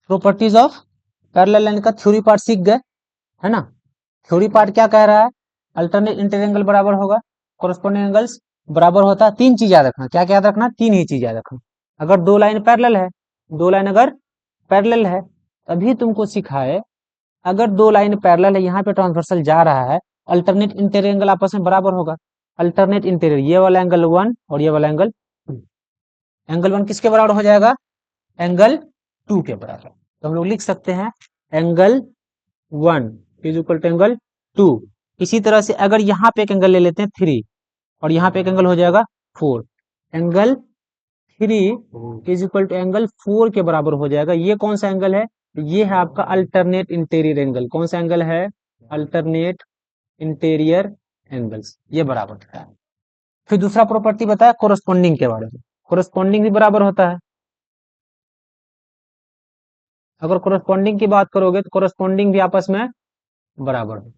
Properties of parallel line का theory part सीख गए, है ना। थ्योरी पार्ट क्या कह रहा है, अल्टरनेट इंटीरियर एंगल बराबर होगा, कोरस्पोंडिंग एंगल्स बराबर होता है। तीन चीज याद रखना, क्या क्या याद रखना, तीन ही चीज याद रखना। अगर दो लाइन पैरेलल है, दो लाइन अगर पैरेलल है, तभी तुमको सिखाए अगर दो लाइन पैरेलल है, यहाँ पे ट्रांसवर्सल जा रहा है, अल्टरनेट इंटीरियर एंगल आपस में बराबर होगा। अल्टरनेट इंटीरियर, ये वाला एंगल 1 और ये वाला एंगल 2, एंगल 1 किसके बराबर हो जाएगा, एंगल 2 के बराबर। तो हम लोग लिख सकते हैं angle 1 is equal to angle 2। इसी तरह से अगर यहाँ पे एक एंगल ले लेते हैं 3 और यहाँ पे एक एंगल हो जाएगा 4, angle 3 is equal to angle 4 के बराबर हो जाएगा। ये कौन सा एंगल है, ये है आपका अल्टरनेट इंटीरियर एंगल। कौन सा एंगल है, अल्टरनेट इंटीरियर एंगल्स, ये बराबर होता है। फिर दूसरा प्रॉपर्टी बताया कोरस्पोंडिंग के बारे में, कोरस्पोंडिंग भी बराबर होता है। अगर कोरस्पोंडिंग की बात करोगे तो कोरस्पोंडिंग भी आपस में बराबर है।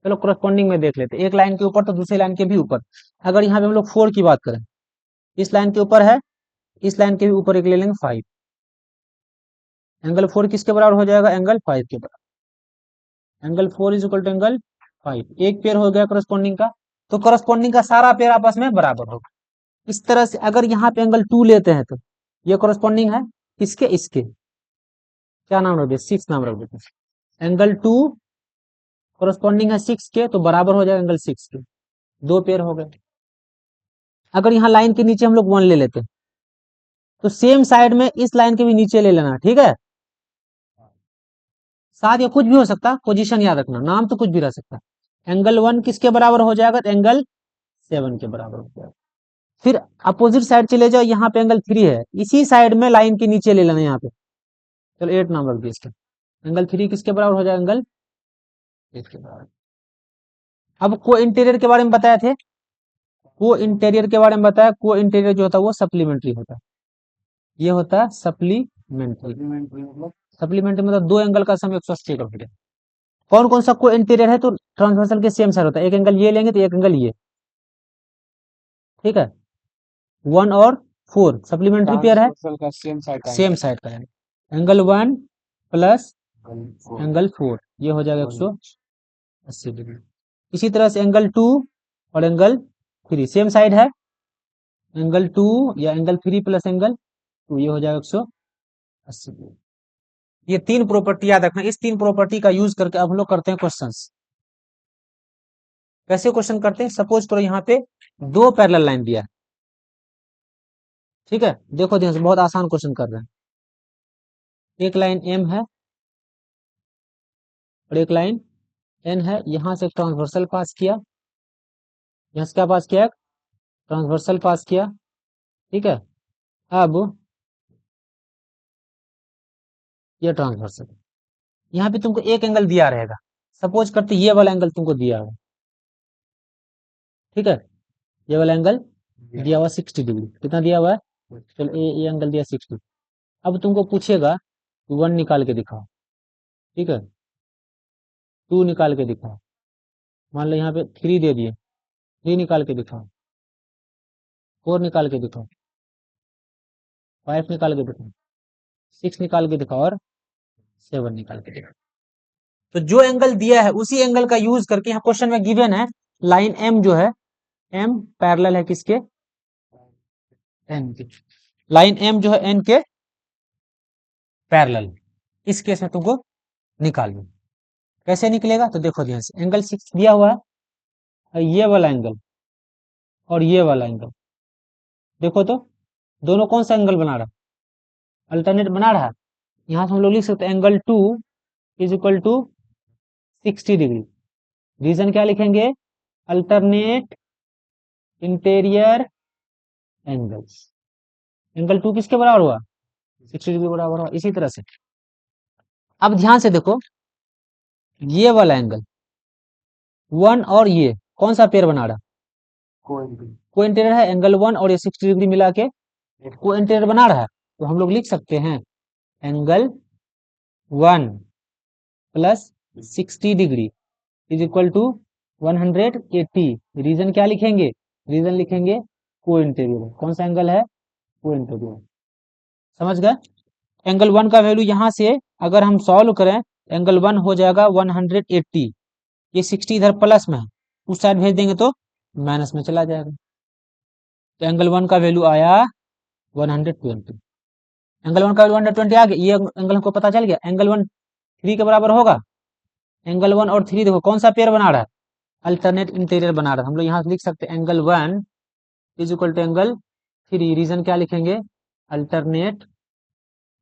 चलो कोरस्पोंडिंग में देख लेते हैं, एक लाइन के ऊपर तो दूसरी लाइन के भी ऊपर। अगर यहाँ पे हम लोग 4 की बात करें, इस लाइन के ऊपर है, इस लाइन के भी ऊपर एक ले लेंगे 5, एंगल 4 किसके बराबर हो जाएगा, एंगल 5 के बराबर। Angle 4 is equal to angle 5, एक पेयर हो गया कोरस्पोंडिंग का। तो कोरस्पोंडिंग का सारा पेयर आपस में बराबर होगा। इस तरह से अगर यहाँ पे एंगल 2 लेते हैं तो ये कोरस्पोंडिंग है किसके, इसके, क्या नाम रख दे, 6 नाम रख देते हैं। एंगल 2 कोरस्पोंडिंग है 6 के, तो बराबर हो जाएगा एंगल 6 के, दो पेयर हो गए। अगर यहाँ लाइन के नीचे हम लोग 1 ले लेते हैं, तो सेम साइड में इस लाइन के भी नीचे ले लेना, ठीक है। साथ या कुछ भी हो सकता, पोजीशन याद रखना, नाम तो कुछ भी रह सकता। एंगल 1 किसके बराबर हो जाएगा, तो एंगल 7 के बराबर हो जाएगा। फिर अपोजिट साइड चले जाओ, यहाँ पे एंगल 3 है, इसी साइड में लाइन के नीचे ले लेना यहाँ पे, चलो 8 नाम रख दिया इसका। एंगल 3 किसके बराबर हो जाएगा, एंगल 8 के बराबर। अब को इंटीरियर के बारे में बताए थे, को इंटीरियर के बारे में बताया, को इंटीरियर जो होता है वो सप्लीमेंट्री होता है। ये होता है सप्लीमेंट्री, सप्लीमेंट्री मतलब दो एंगल का सम 180 कर दिया। कौन कौन सा को इंटीरियर है, तो ट्रांसवर्सल के सेम साइड होता है, एक एंगल ये लेंगे तो एक एंगल ये, ठीक है। 1 और 4 सप्लीमेंट्री पेयर है, सेम साइड का है। एंगल 1 प्लस एंगल 4 ये हो जाएगा 180 डिग्री। इसी तरह से एंगल 2 और एंगल 3 सेम साइड है, एंगल 2 या एंगल 3 प्लस एंगल 2 ये हो जाएगा 180 डिग्री। ये तीन प्रॉपर्टी याद रखना, इस तीन प्रॉपर्टी का यूज करके अब हम लोग करते हैं क्वेश्चंस। कैसे क्वेश्चन करते हैं, सपोज करो यहाँ पे दो पैरेलल लाइन दिया है, ठीक है। देखो ध्यान से, बहुत आसान क्वेश्चन कर रहे हैं। एक लाइन एम है और एक लाइन एन है, यहां से एक ट्रांसवर्सल पास किया, यहां से क्या पास किया, ट्रांसवर्सल पास किया, ठीक है। अब ये ट्रांसवर्सल, यहाँ पे तुमको एक एंगल दिया रहेगा, सपोज करते ये वाला एंगल तुमको दिया हुआ, ठीक है। ये वाला एंगल दिया हुआ 60 डिग्री, कितना दिया हुआ है, चलो ये एंगल दिया 60। अब तुमको पूछेगा 1 निकाल के दिखाओ, ठीक है, 2 निकाल के दिखाओ, मान लो यहाँ पे 3 दे दिए, 3 निकाल के दिखाओ, 4 निकाल के दिखाओ, 5 निकाल के दिखाओ, 6 निकाल के दिखाओ और 7 निकाल के दिखाओ। तो जो एंगल दिया है उसी एंगल का यूज करके यहाँ क्वेश्चन में गिवन है लाइन एम जो है, एम पैरेलल है किसके, एन के। लाइन एम जो है एन के पैरेलल, इस केस में तुमको निकालना। कैसे निकलेगा, तो देखो ध्यान से, एंगल 6 दिया हुआ है, ये वाला एंगल और ये वाला एंगल, देखो तो दोनों कौन सा एंगल बना रहा, अल्टरनेट बना रहा है। यहां से हम लोग लिख सकते हैं angle 2 is equal to 60 degree. Reason क्या लिखेंगे, अल्टरनेट इंटीरियर एंगल्स। एंगल 2 किसके बराबर हुआ, 60 डिग्री बराबर हुआ। इसी तरह से अब ध्यान से देखो, ये वाला एंगल 1 और ये कौन सा पेयर बना रहा, को इंटीरियर है, एंगल 1 और ये 60 डिग्री मिला के को इंटीरियर बना रहा है। तो हम लोग लिख सकते हैं angle 1 plus 60 degree is equal to 180। Reason क्या लिखेंगे, रीजन लिखेंगे को इंटीरियर, कौन सा एंगल है, को इंटीरियर। समझ गए। एंगल 1 का वैल्यू यहाँ से अगर हम सॉल्व करें, एंगल 1 हो जाएगा 180, ये 60 इधर प्लस में है, उस साइड भेज देंगे तो माइनस में चला जाएगा। तो एंगल 1 का वैल्यू आया 120, एंगल 1 का वैल्यू 120 आ गया, ये एंगल हमको पता चल गया। एंगल 1 3 के बराबर होगा, एंगल 1 और 3 देखो कौन सा पेयर बना रहा है, अल्टरनेट इंटीरियर बना रहा है। हम लोग यहाँ से लिख सकते हैं angle 1 is equal to angle 3, reason क्या लिखेंगे, अल्टरनेट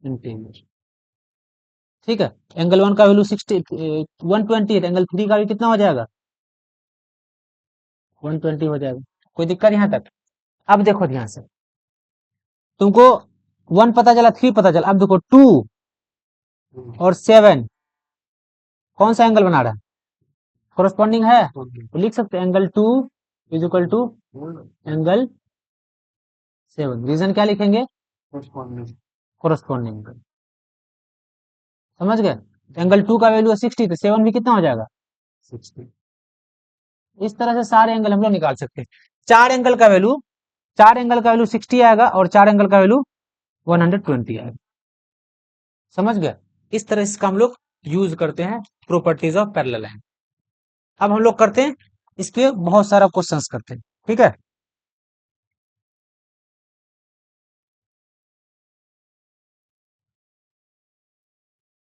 इंटीरियर। ठीक है, एंगल 1 का वैल्यू 60 120 है, एंगल 3 का भी कितना हो जाएगा, 120 हो जाएगा। कोई दिक्कत यहाँ तक? अब देखो ध्यान से, तुमको 1 पता चला, 3 पता चला, अब देखो 2 और 7 कौन सा एंगल बना रहा है, कोरस्पॉन्डिंग है, तो लिख सकते हैं angle 2 is equal to angle 7। Reason क्या लिखेंगे, कोरस्पॉन्डिंग। समझ गए? एंगल 2 का वैल्यू है 60, तो 7 भी कितना हो जाएगा, 60। इस तरह से सारे एंगल हम लोग निकाल सकते हैं। चार एंगल का वैल्यू 60 आएगा और 4 एंगल का वैल्यू 120 आएगा। समझ गए? इस तरह इसका हम लोग यूज करते हैं प्रॉपर्टीज ऑफ पैरेलल लाइन। अब हम लोग करते हैं इस पे बहुत सारा क्वेश्चंस करते हैं। ठीक है,